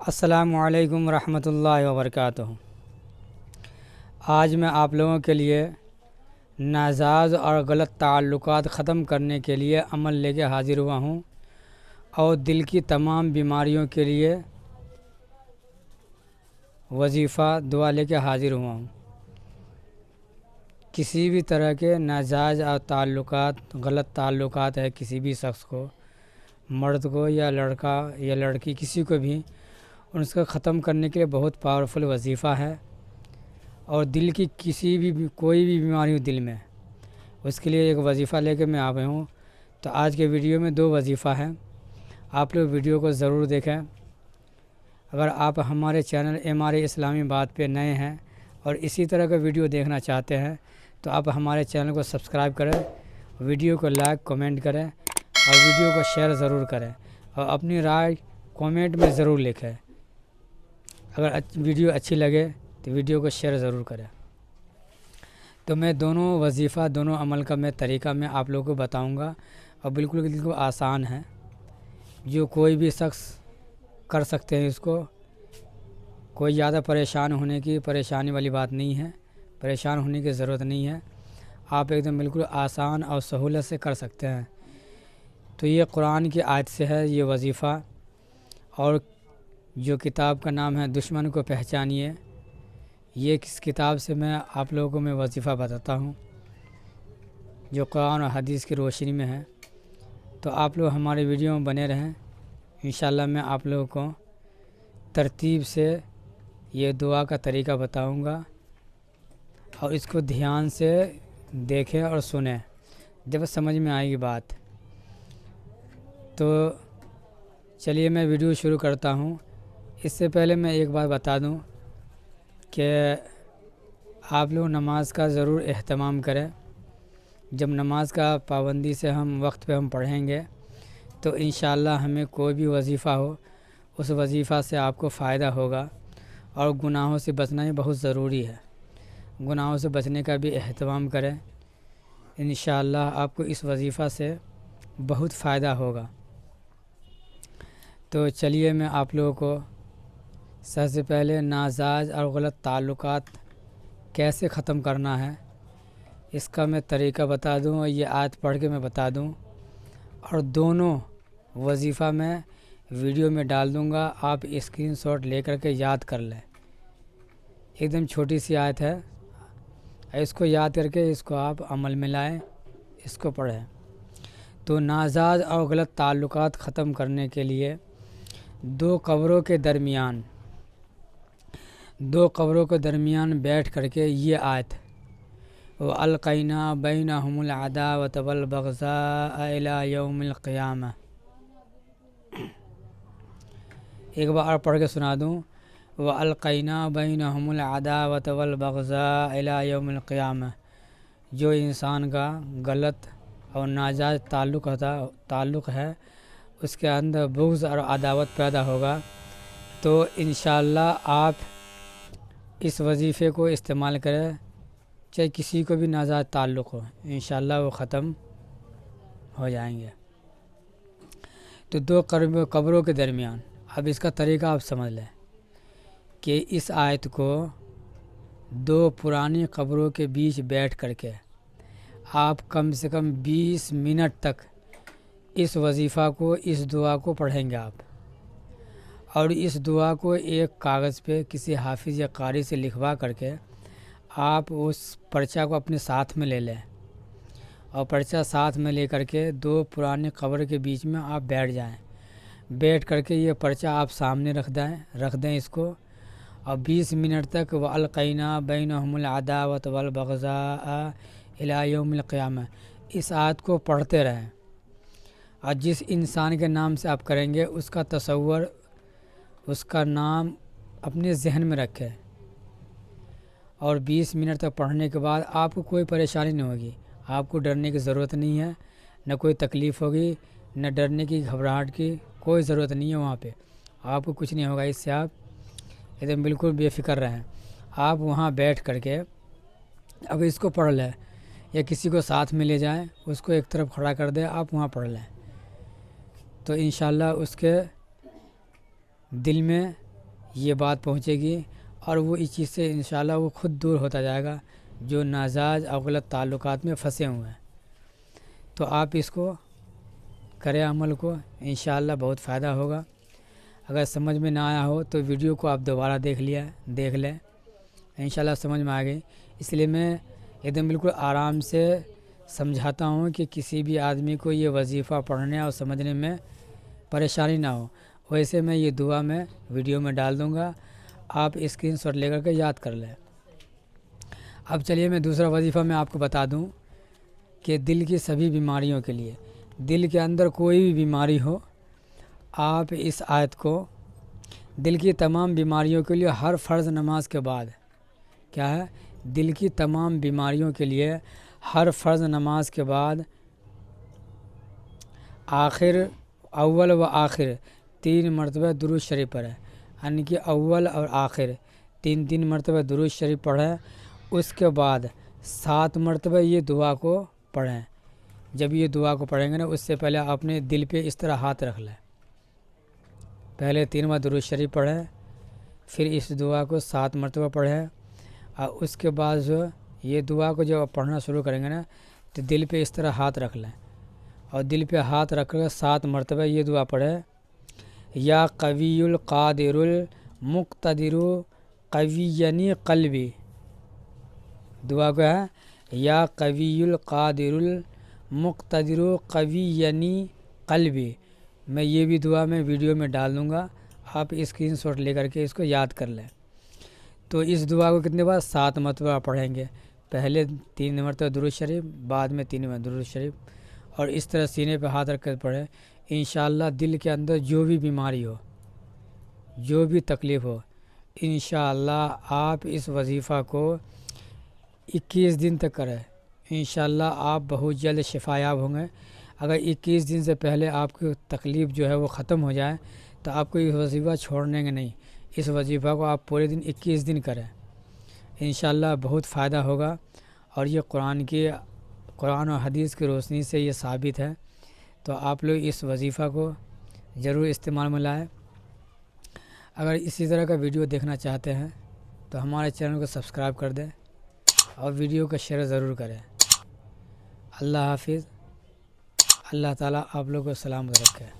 السلام علیکم ورحمۃ اللہ وبرکاتہ۔ آج میں آپ لوگوں کے لیے ناجائز اور غلط تعلقات ختم کرنے کے لیے عمل لے کے حاضر ہوا ہوں اور دل کی تمام بیماریوں کے لیے وظیفہ دعا لے کے حاضر ہوا ہوں۔ کسی بھی طرح کے ناجائز اور تعلقات، غلط تعلقات ہے کسی بھی شخص کو، مرد کو یا لڑکا یا لڑکی، کسی کو بھی، اس کو ختم کرنے کے لیے بہت پاورفل وظیفہ ہے۔ اور دل کی کسی بھی کوئی بھی بیماری ہو دل میں، اس کے لیے ایک وظیفہ لے کے میں آیا ہوں۔ تو آج کے ویڈیو میں 2 وظیفہ ہیں، آپ لوگ ویڈیو کو ضرور دیکھیں۔ اگر آپ ہمارے چینل MRA اسلامی بات پہ نئے ہیں اور اسی طرح کا ویڈیو دیکھنا چاہتے ہیں تو آپ ہمارے چینل کو سبسکرائب کریں، ویڈیو کو لائک کمنٹ کریں اور ویڈیو کو شیئر ضرور کریں اور اپنی رائے کمنٹ میں ضرور لکھیں۔ اگر ویڈیو اچھی لگے تو ویڈیو کو شیئر ضرور کریں۔ تو میں دونوں وظیفہ، دونوں عمل کا میں طریقہ میں آپ لوگوں کو بتاؤں گا اور بالکل آسان ہے، جو کوئی بھی شخص کر سکتے ہیں۔ اس کو کوئی زیادہ پریشانی والی بات نہیں ہے، پریشان ہونے کی ضرورت نہیں ہے، آپ ایک دم بالکل آسان اور سہولت سے کر سکتے ہیں۔ تو یہ قرآن کی آیت سے ہے یہ وظیفہ، اور جو کتاب کا نام ہے دشمن کو پہچانیے، یہ کس کتاب سے میں آپ لوگوں کو میں وظیفہ بتاتا ہوں جو قرآن اور حدیث کی روشنی میں ہے۔ تو آپ لوگ ہمارے ویڈیو میں بنے رہیں، انشاءاللہ میں آپ لوگوں کو ترتیب سے یہ دعا کا طریقہ بتاؤں گا اور اس کو دھیان سے دیکھیں اور سنیں، جب سمجھ میں آئے گی بات۔ تو چلیے میں ویڈیو شروع کرتا ہوں۔ اس سے پہلے میں ایک بات بتا دوں کہ آپ لوگ نماز کا ضرور اہتمام کریں۔ جب نماز کا پابندی سے ہم وقت پہ ہم پڑھیں گے تو انشاءاللہ ہمیں کوئی بھی وظیفہ ہو، اس وظیفہ سے آپ کو فائدہ ہوگا۔ اور گناہوں سے بچنا ہی بہت ضروری ہے، گناہوں سے بچنے کا بھی اہتمام کریں، انشاءاللہ آپ کو اس وظیفہ سے بہت فائدہ ہوگا۔ تو چلیے میں آپ لوگوں کو سب سے پہلے ناجائز اور غلط تعلقات کیسے ختم کرنا ہے اس کا میں طریقہ بتا دوں اور یہ آیت پڑھ کے میں بتا دوں، اور دونوں وظیفہ میں ویڈیو میں ڈال دوں گا، آپ اسکرین شاٹ لے کر کے یاد کر لیں۔ ایک دم چھوٹی سی آیت ہے، اس کو یاد کر کے اس کو آپ عمل میں لائیں، اس کو پڑھیں۔ تو ناجائز اور غلط تعلقات ختم کرنے کے لیے 2 قبروں کے درمیان بیٹھ کر کے یہ آیت وَأَلْقَيْنَا بَيْنَهُمُ الْعَدَاوَةَ وَالْبَغْضَاءَ إِلَى يَوْمِ الْقِيَامَةِ، ایک بار پڑھ کے سنا دوں، وَأَلْقَيْنَا بَيْنَهُمُ الْعَدَاوَةَ وَالْبَغْضَاءَ إِلَى يَوْمِ الْقِيَامَةِ۔ جو انسان کا غلط اور ناجائز تعلق ہے، اس کے اندر بغض اور عداوت پیدا ہوگا، تو انشاءاللہ آپ اس وظیفے کو استعمال کریں، چاہے کسی کو بھی ناجائز تعلق ہو، انشاءاللہ وہ ختم ہو جائیں گے۔ تو 2 قبروں کے درمیان، اب اس کا طریقہ آپ سمجھ لیں کہ اس آیت کو 2 پرانی قبروں کے بیچ بیٹھ کر کے آپ کم سے کم 20 منٹ تک اس وظیفہ کو، اس دعا کو پڑھیں گے آپ، اور اس دعا کو ایک کاغذ پہ کسی حافظ یا قاری سے لکھوا کر کے آپ اس پرچہ کو اپنے ساتھ میں لے لیں، اور پرچہ ساتھ میں لے کر کے 2 پرانی قبر کے بیچ میں آپ بیٹھ جائیں، بیٹھ کر کے یہ پرچہ آپ سامنے رکھ دیں اس کو، اور 20 منٹ تک وَأَلْقَيْنَا بَيْنَهُمُ الْعَدَاوَةَ وَالْبَغْضَاءَ إِلَى يَوْمِ الْقِيَامَةِ، اس آیت کو پڑھتے رہیں، اور جس انسان کے نام سے آپ کریں گے اس کا تصور، اس کا نام اپنے ذہن میں رکھیں، اور 20 منٹ تک پڑھنے کے بعد آپ کو کوئی پریشانی نہیں ہوگی، آپ کو ڈرنے کی ضرورت نہیں ہے، نہ کوئی تکلیف ہوگی، نہ ڈرنے کی، گھبراہٹ کی کوئی ضرورت نہیں ہے، وہاں پہ آپ کو کچھ نہیں ہوگا، اس سے آپ ایک دم بالکل بے فکر رہیں۔ آپ وہاں بیٹھ کر کے اب اس کو پڑھ لیں، یا کسی کو ساتھ میں لے جائیں، اس کو ایک طرف کھڑا کر دیں، آپ وہاں پڑھ لیں، تو انشاءاللہ اس کے دل میں یہ بات پہنچے گی اور وہ اس چیز سے انشاءاللہ وہ خود دور ہوتا جائے گا جو ناجائز اور غلط تعلقات میں پھنسے ہوئے ہیں۔ تو آپ اس کو کریں عمل کو، انشاءاللہ بہت فائدہ ہوگا۔ اگر سمجھ میں نہ آیا ہو تو ویڈیو کو آپ دوبارہ دیکھ لیں، انشاءاللہ سمجھ میں آ گئی۔ اس لیے میں ایک دم بالکل آرام سے سمجھاتا ہوں کہ کسی بھی آدمی کو یہ وظیفہ پڑھنے اور سمجھنے میں پریشانی نہ ہو۔ ویسے میں یہ دعا میں ویڈیو میں ڈال دوں گا، آپ اسکرین شاٹ لے کر کے یاد کر لیں۔ اب چلیے میں دوسرا وظیفہ میں آپ کو بتا دوں کہ دل کی سبھی بیماریوں کے لیے، دل کے اندر کوئی بھی بیماری ہو، آپ اس آیت کو دل کی تمام بیماریوں کے لیے ہر فرض نماز کے بعد، کیا ہے، دل کی تمام بیماریوں کے لیے ہر فرض نماز کے بعد اول و آخر 3 مرتبہ درود شریف پڑھیں، یعنی کہ اول اور آخر 3 مرتبہ درود شریف پڑھیں۔ اس کے بعد 7 مرتبہ یہ دعا کو پڑھیں۔ جب یہ دعا کو پڑھیں گے نا، اس سے پہلے اپنے دل پہ اس طرح ہاتھ رکھ لیں، پہلے 3 بار درود شریف پڑھیں، پھر اس دعا کو 7 مرتبہ پڑھیں، اور اس کے بعد جو یہ دعا کو جب آپ پڑھنا شروع کریں گے نا تو دل پہ اس طرح ہاتھ رکھ لیں، اور دل پہ ہاتھ رکھ کر 7 مرتبہ یہ دعا پڑھیں، یا قوی القادر المقتدر قوینی قلبی۔ دعا کو ہے یا قوی القادر المقتدر قوینی قلبی۔ میں یہ بھی دعا میں ویڈیو میں ڈال دوں گا، آپ اسکرین شاٹ لے کر کے اس کو یاد کر لیں۔ تو اس دعا کو کتنے بار 7 مرتبہ پڑھیں گے، پہلے 3 مرتبہ درود شریف، بعد میں 3 مرتبہ درود شریف، اور اس طرح سینے پہ ہاتھ رکھ کر پڑھیں۔ انشاءاللہ دل کے اندر جو بھی بیماری ہو، جو بھی تکلیف ہو، انشاءاللہ آپ اس وظیفہ کو 21 دن تک کریں، انشاءاللہ آپ بہت جلد شفا یاب ہوں گے۔ اگر 21 دن سے پہلے آپ کی تکلیف جو ہے وہ ختم ہو جائے تو آپ کو یہ وظیفہ چھوڑنے کے نہیں، اس وظیفہ کو آپ پورے دن 21 دن کریں، انشاءاللہ بہت فائدہ ہوگا۔ اور یہ قرآن و حدیث کی روشنی سے یہ ثابت ہے، تو آپ لوگ اس وظیفہ کو ضرور استعمال میں لائیں۔ اگر اسی طرح کا ویڈیو دیکھنا چاہتے ہیں تو ہمارے چینل کو سبسکرائب کر دیں اور ویڈیو کا شیئر ضرور کریں۔ اللہ حافظ، اللہ تعالیٰ آپ لوگ کو سلامت رکھے۔